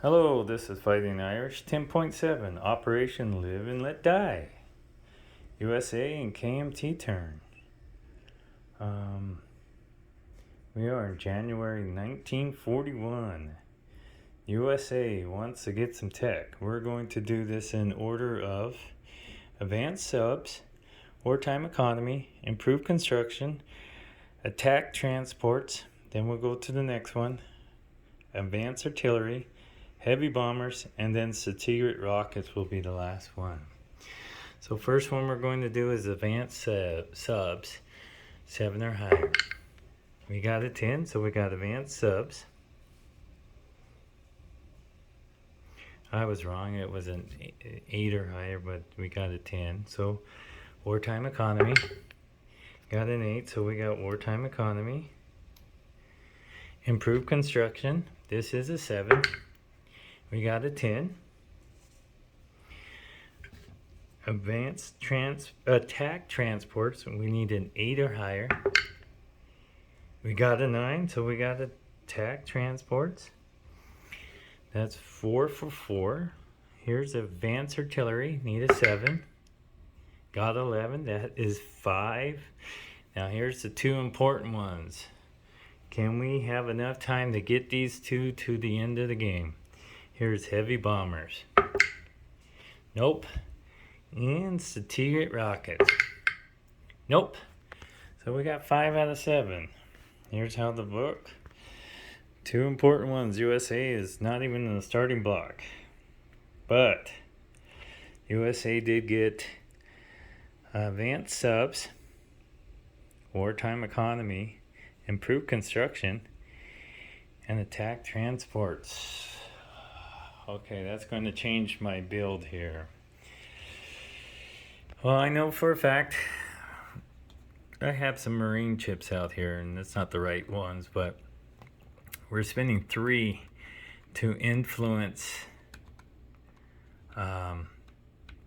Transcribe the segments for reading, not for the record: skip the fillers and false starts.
Hello, this is Fighting Irish 10.7, Operation Live and Let Die. USA and KMT turn. We are in January 1941. USA wants to get some tech. We're going to do this in order of advanced subs, wartime economy, improved construction, attack transports, then we'll go to the next one, advanced artillery, heavy bombers, and then strategic rockets will be the last one. So first one we're going to do is advanced subs, 7 or higher. We got a 10, so we got advanced subs. I was wrong, it was an 8 or higher, but we got a 10. So wartime economy, got an 8, so we got wartime economy. Improved construction, this is a 7. We got a 10. Advanced attack transports, we need an 8 or higher. We got a 9, so we got attack transports. That's 4 for 4. Here's advanced artillery, need a 7. Got 11, that is 5. Now here's the two important ones. Can we have enough time to get these two to the end of the game? Here's heavy bombers. Nope. And strategic rockets. Nope. So we got 5 out of 7. Here's how the book. Two important ones. USA is not even in the starting block. But USA did get advanced subs, wartime economy, improved construction, and attack transports. Okay, that's going to change my build here. Well, I know for a fact I have some marine chips out here, and that's not the right ones, but we're spending 3 to influence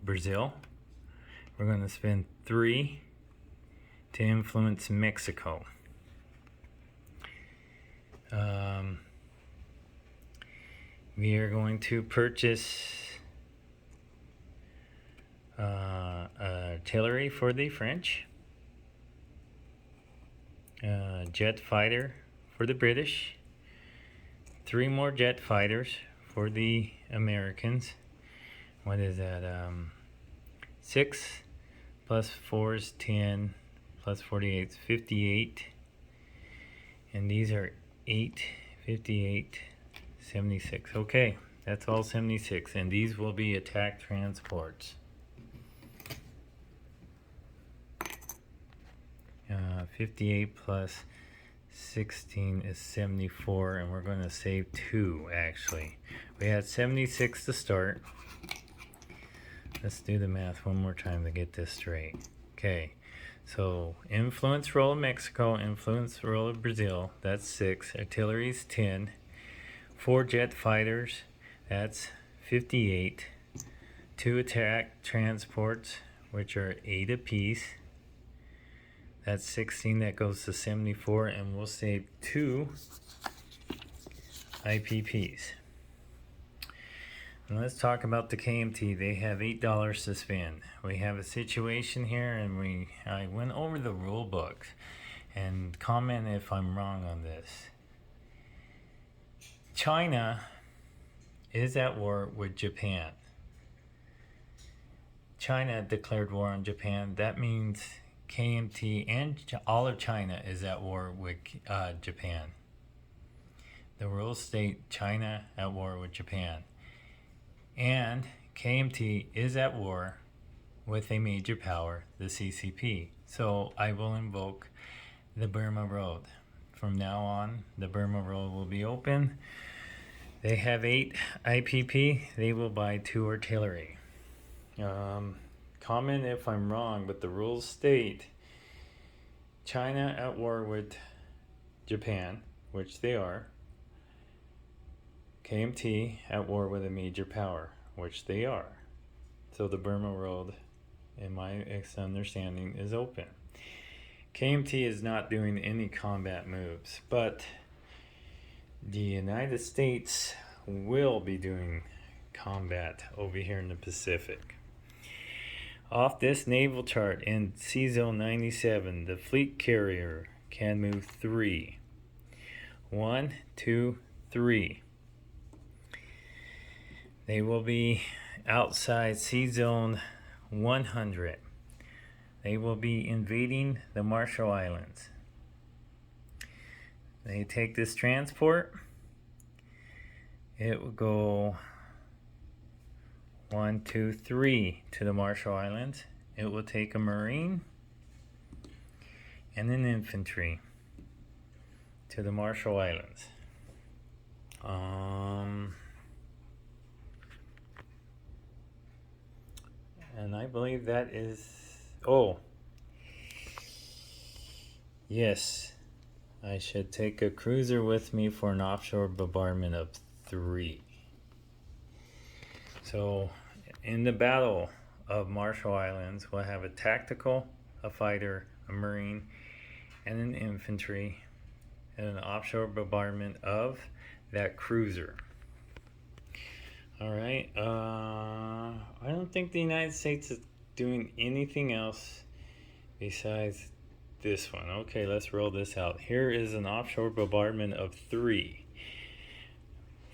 Brazil. We're going to spend 3 to influence Mexico. We are going to purchase artillery for the French, jet fighter for the British, 3 more jet fighters for the Americans. What is that? 6 plus 4 is 10, plus 48 is 58, and these are 8, 58, 76. Okay, that's all 76, and these will be attack transports. 58 plus 16 is 74, and we're going to save 2 actually. We had 76 to start. Let's do the math one more time to get this straight. Okay, so influence role of Mexico, influence role of Brazil, that's 6. Artillery's 10. 4 jet fighters, that's 58. 2 attack transports, which are 8 apiece. That's 16, that goes to 74, and we'll save 2 IPPs. And let's talk about the KMT. They have $8 to spend. We have a situation here, and I went over the rule books, and comment if I'm wrong on this. China is at war with Japan. China declared war on Japan. That means KMT and all of China is at war with Japan. The rules state China at war with Japan. And KMT is at war with a major power, the CCP. So I will invoke the Burma Road. From now on, the Burma Road will be open. They have 8 IPP. They will buy 2 artillery. Comment if I'm wrong, but the rules state China at war with Japan, which they are. KMT at war with a major power, which they are. So the Burma Road, in my understanding, is open. KMT is not doing any combat moves, but the United States will be doing combat over here in the Pacific. Off this naval chart in Sea Zone 97, the fleet carrier can move 3. 1, 2, 3. They will be outside Sea Zone 100. They will be invading the Marshall Islands. They take this transport. It will go 1, 2, 3 to the Marshall Islands. It will take a Marine and an infantry to the Marshall Islands. And I believe that is... Oh, yes. I should take a cruiser with me for an offshore bombardment of 3. So, in the Battle of Marshall Islands, we'll have a tactical, a fighter, a Marine, and an infantry, and an offshore bombardment of that cruiser. Alright, I don't think the United States is doing anything else besides this one. Okay, let's roll this out. Here is an offshore bombardment of 3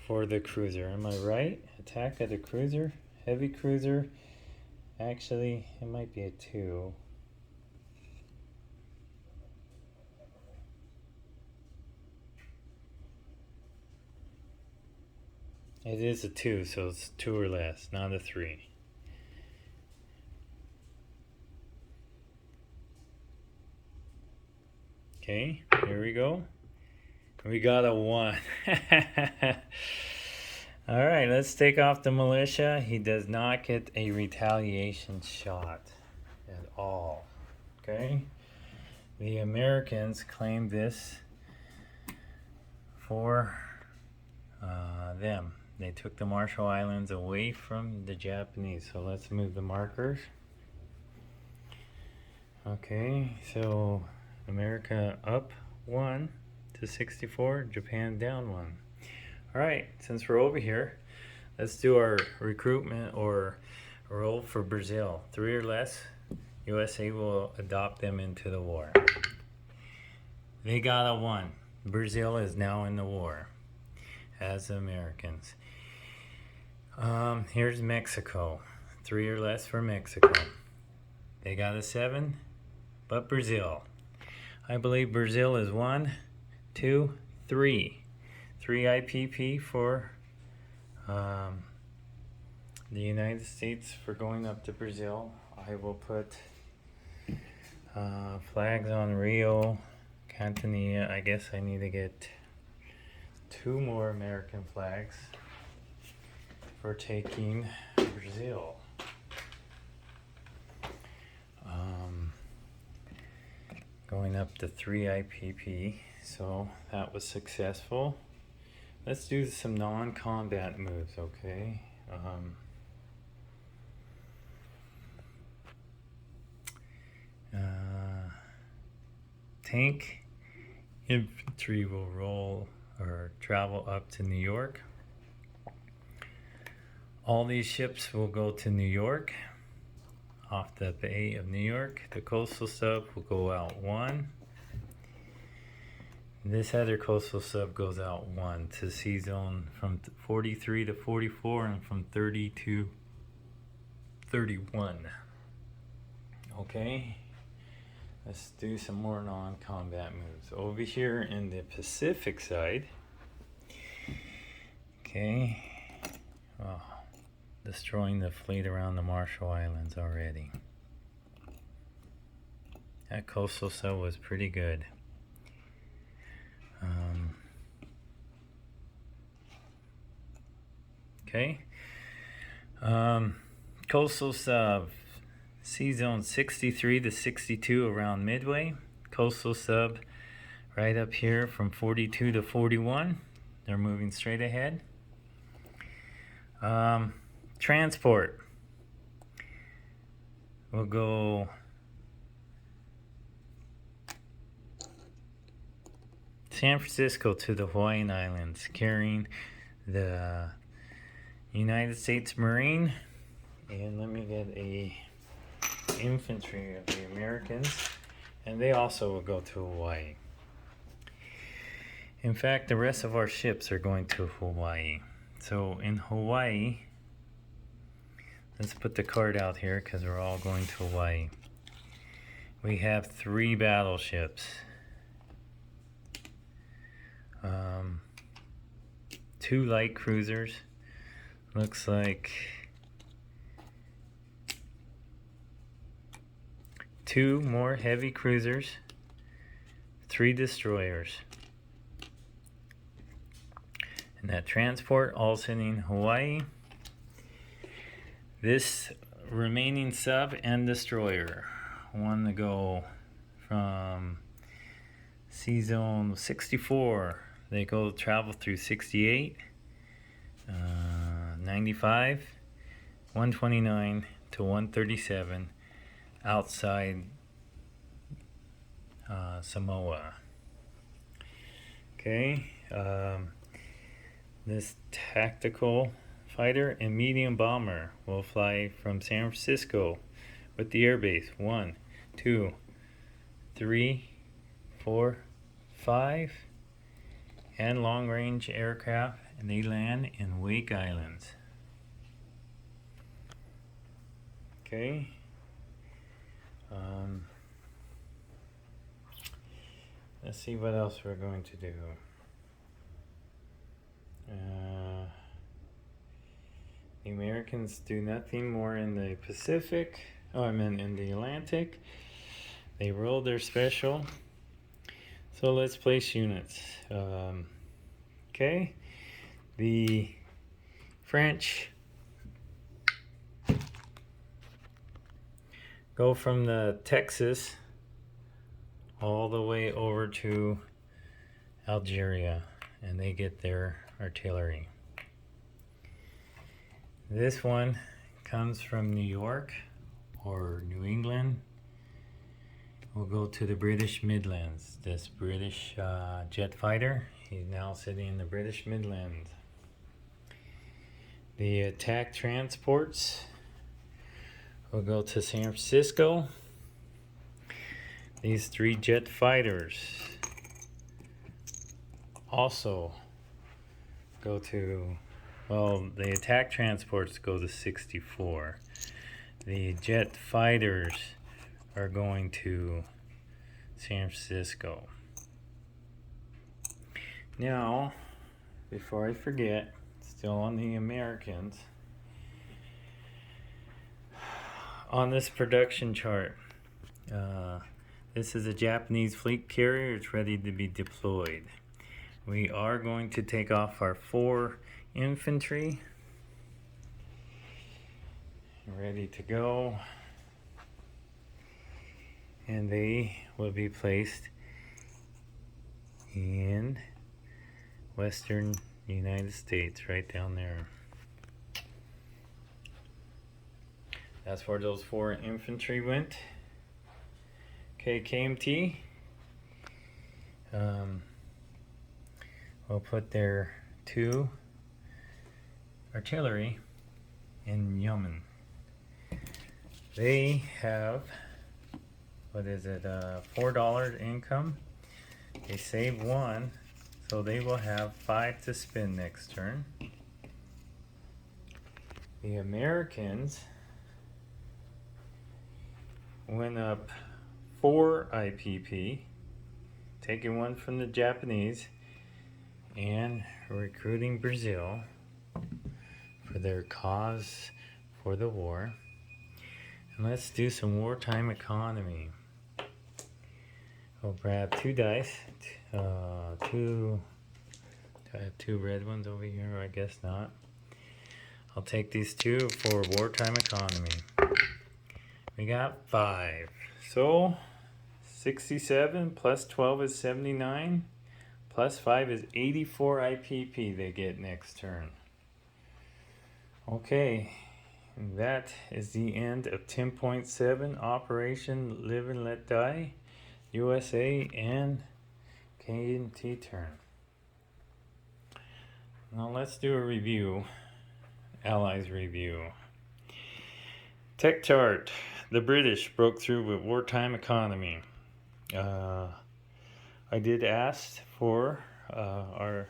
for the cruiser. Am I right? Attack of the cruiser? Heavy cruiser? Actually, it might be a 2. It is a 2, so it's 2 or less, not a 3. Okay, here we go. We got a 1. Alright, let's take off the militia. He does not get a retaliation shot at all. Okay? The Americans claim this for them. They took the Marshall Islands away from the Japanese. So let's move the markers. Okay, so America up 1 to 64, Japan down 1. Alright, since we're over here, let's do our recruitment or roll for Brazil. 3 or less, USA will adopt them into the war. They got a 1. Brazil is now in the war as the Americans. Here's Mexico. 3 or less for Mexico. They got a 7, but Brazil. I believe Brazil is 1, 2, 3. 3 IPP for the United States for going up to Brazil. I will put flags on Rio, Cantanilla. I guess I need to get 2 more American flags for taking Brazil. Going up to 3 IPP, so that was successful. Let's do some non-combat moves, okay? Tank infantry will roll or travel up to New York. All these ships will go to New York, off the Bay of New York. The coastal sub will go out 1. This other coastal sub goes out 1 to Sea Zone from 43 to 44 and from 30 to 31. Okay, let's do some more non-combat moves. Over here in the Pacific side, okay, oh, destroying the fleet around the Marshall Islands already. That coastal sub was pretty good. Okay. Coastal sub, Sea Zone 63 to 62 around Midway. Coastal sub right up here from 42 to 41. They're moving straight ahead. Transport. We'll go San Francisco to the Hawaiian Islands, carrying the United States Marine, and let me get a infantry of the Americans, and they also will go to Hawaii. In fact, the rest of our ships are going to Hawaii. So in Hawaii, let's put the card out here because we're all going to Hawaii. We have 3 battleships. 2 light cruisers. Looks like 2 more heavy cruisers. 3 destroyers. And that transport all sitting in Hawaii. This remaining sub and destroyer want to go from Sea Zone 64. They go travel through 68, 95, 129 to 137 outside Samoa. Okay. This tactical fighter and medium bomber will fly from San Francisco with the airbase 1, 2, 3, 4, 5, and long-range aircraft, and they land in Wake Islands. Okay. Let's see what else we're going to do. The Americans do nothing more in the Pacific. Oh, I meant in the Atlantic. They rolled their special. So let's place units. Okay. The French go from the Texas all the way over to Algeria, and they get their artillery. This one comes from New York or New England. We'll go to the British Midlands. This British jet fighter, he's now sitting in the British Midlands. The attack transports will go to San Francisco. These 3 jet fighters also go to, well, the attack transports go to 64. The jet fighters are going to San Francisco. Now, before I forget, still on the Americans, on this production chart, this is a Japanese fleet carrier. It's ready to be deployed. We are going to take off our 4 infantry. Ready to go. And they will be placed in western United States, right down there. That's where those 4 infantry went. Okay, KMT. We'll put their 2 artillery in Yemen. They have, what is it, $4 income. They save 1, so they will have 5 to spend next turn. The Americans went up 4 IPP, taking 1 from the Japanese, and recruiting Brazil for their cause for the war. And let's do some wartime economy. We'll grab 2 dice. Do I have 2 red ones over here? I guess not. I'll take these 2 for wartime economy. We got 5. So 67 plus 12 is 79. Plus 5 is 84 IPP they get next turn. Okay, and that is the end of 10.7 Operation Live and Let Die, USA and KMT turn. Now let's do a review. Allies review. Tech chart. The British broke through with wartime economy. I did ask for our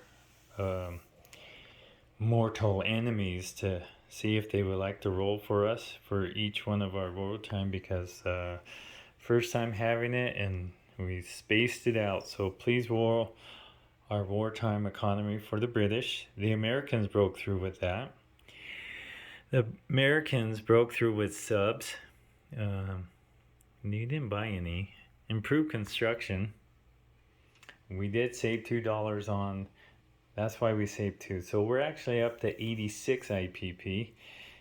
mortal enemies to see if they would like to roll for us for each one of our wartime, because first time having it and we spaced it out. So please roll our wartime economy for the British. The Americans broke through with that. The Americans broke through with subs. You didn't buy any. Improved construction. We did save $2 on. That's why we saved 2. So we're actually up to 86 IPP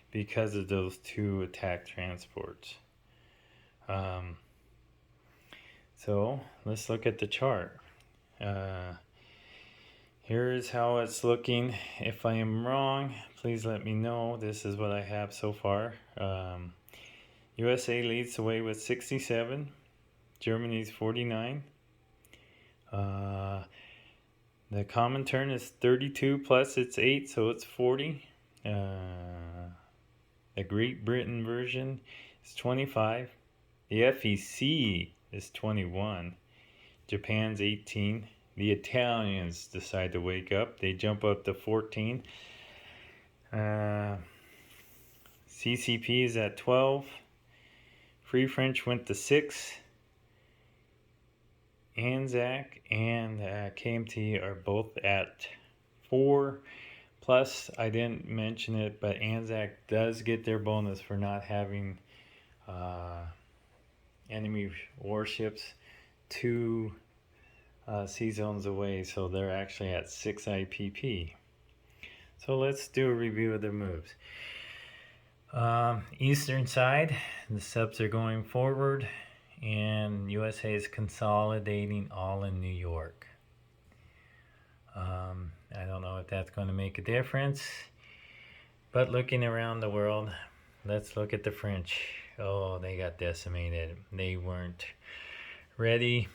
because of those 2 attack transports. So let's look at the chart. Here's how it's looking. If I am wrong, please let me know. This is what I have so far. USA leads the way with 67. Germany's 49. The common turn is 32 plus it's 8, so it's 40. The Great Britain version is 25. The FEC is 21. Japan's 18. The Italians decide to wake up. They jump up to 14. CCP is at 12. Free French went to 6. Anzac and KMT are both at 4. Plus, I didn't mention it, but Anzac does get their bonus for not having enemy warships 2 sea zones away, so they're actually at 6 IPP. So let's do a review of their moves. Eastern side, the subs are going forward, and USA is consolidating all in New York. I don't know if that's going to make a difference, but looking around the world, let's look at the French. Oh, they got decimated. They weren't ready.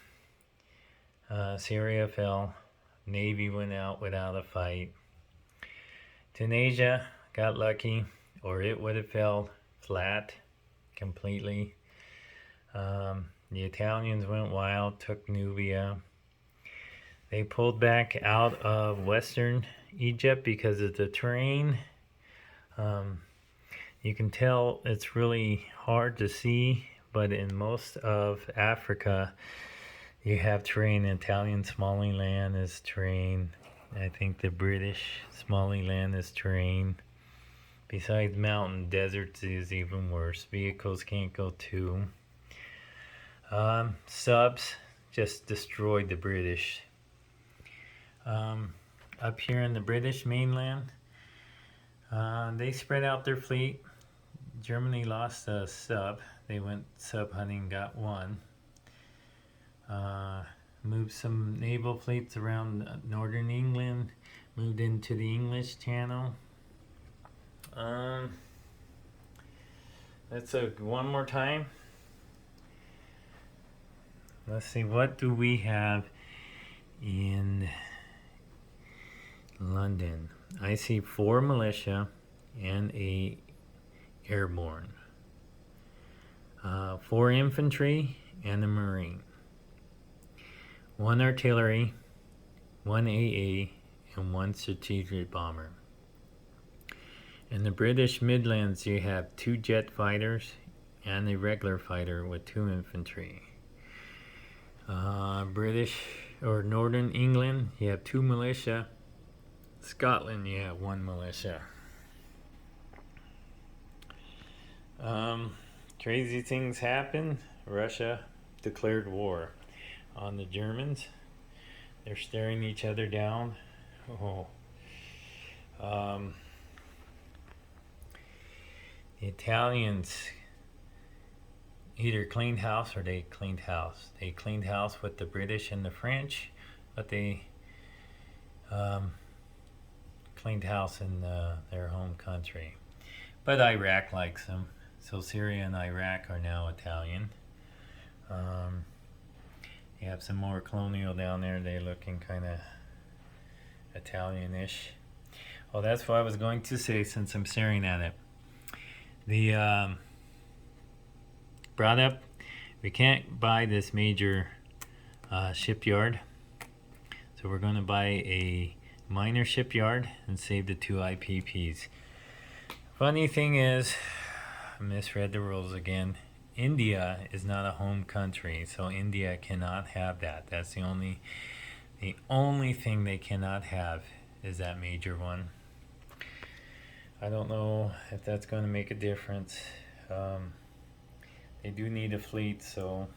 Syria fell. Navy went out without a fight. Tunisia got lucky, or it would have fell flat completely. The Italians went wild, took Nubia. They pulled back out of Western Egypt because of the terrain. You can tell it's really hard to see, but in most of Africa, you have terrain. Italian Somaliland is terrain. I think the British Somaliland is terrain. Besides mountain, deserts is even worse. Vehicles can't go to. Subs just destroyed the British. Up here in the British mainland, they spread out their fleet. Germany lost a sub. They went sub hunting, got 1. Moved some naval fleets around northern England, moved into the English Channel. Let's look one more time. Let's see, what do we have in London? I see 4 militia and a airborne, 4 infantry and a marine, 1 artillery, 1 AA, and 1 strategic bomber. In the British Midlands, you have 2 jet fighters and a regular fighter with 2 infantry. British or Northern England, you have 2 militia. Scotland, you have 1 militia. Crazy things happen. Russia declared war on the Germans. They're staring each other down. The Italians either cleaned house or they cleaned house. They cleaned house with the British and the French, but they cleaned house in their home country. But Iraq likes them, so Syria and Iraq are now Italian. You have some more colonial down there. They're looking kind of Italian-ish. Oh, that's what I was going to say since I'm staring at it. The brought up, we can't buy this major shipyard, so we're going to buy a minor shipyard and save the 2 IPPs. Funny thing is, I misread the rules again. India is not a home country, so India cannot have that. That's the only thing they cannot have is that major one. I don't know if that's going to make a difference. They do need a fleet, so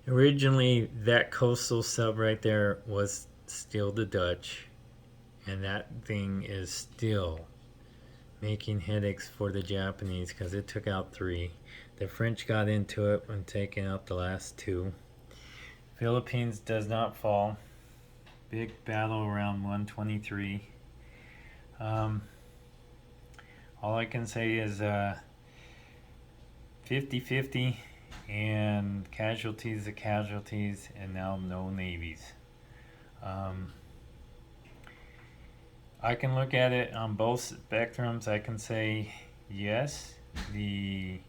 originally that coastal sub right there was still the Dutch, and that thing is still making headaches for the Japanese because it took out 3. The French got into it when taking out the last 2. Philippines does not fall. Big battle around 123. All I can say is 50-50, and casualties are casualties, and now no navies. I can look at it on both spectrums. I can say yes, the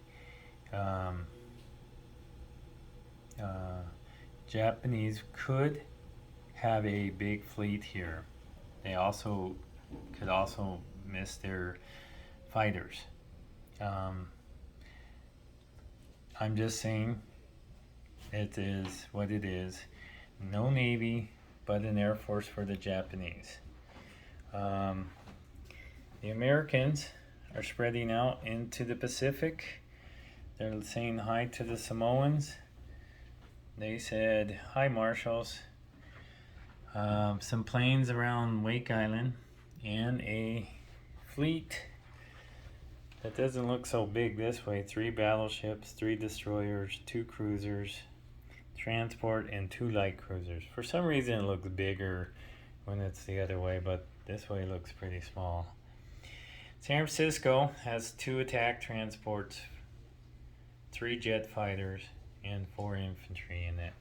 Japanese could have a big fleet here. They also could also miss their fighters. I'm just saying it is what it is. No Navy, but an Air Force for the Japanese. The Americans are spreading out into the Pacific. They're saying hi to the Samoans. They said, hi Marshals. Some planes around Wake Island, and a fleet that doesn't look so big this way. 3 battleships, 3 destroyers, 2 cruisers, transport, and 2 light cruisers. For some reason it looks bigger when it's the other way, but this way it looks pretty small. San Francisco has 2 attack transports, 3 jet fighters, and 4 infantry in it.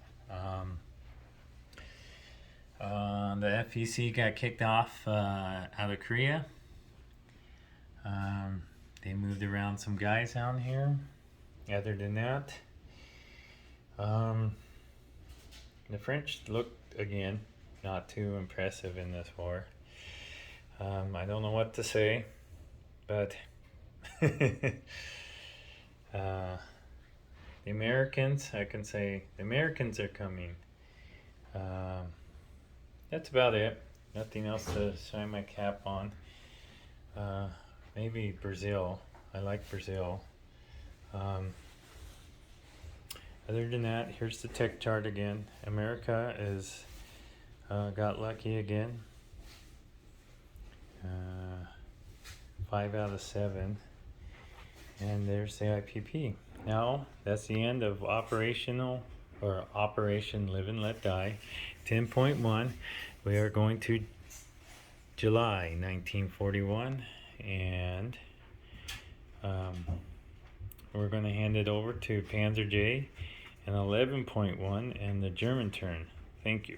The FEC got kicked off out of Korea. They moved around some guys down here. Other than that, the French looked, again, not too impressive in this war. I don't know what to say, but the Americans, I can say the Americans are coming. That's about it. Nothing else to shine my cap on. Maybe Brazil. I like Brazil. Other than that, here's the tech chart again. America is got lucky again. 5 out of 7. And there's the IPP. Now, that's the end of Operation Live and Let Die 10.1. We are going to July 1941, and we're going to hand it over to Panzer J and 11.1 and the German turn. Thank you.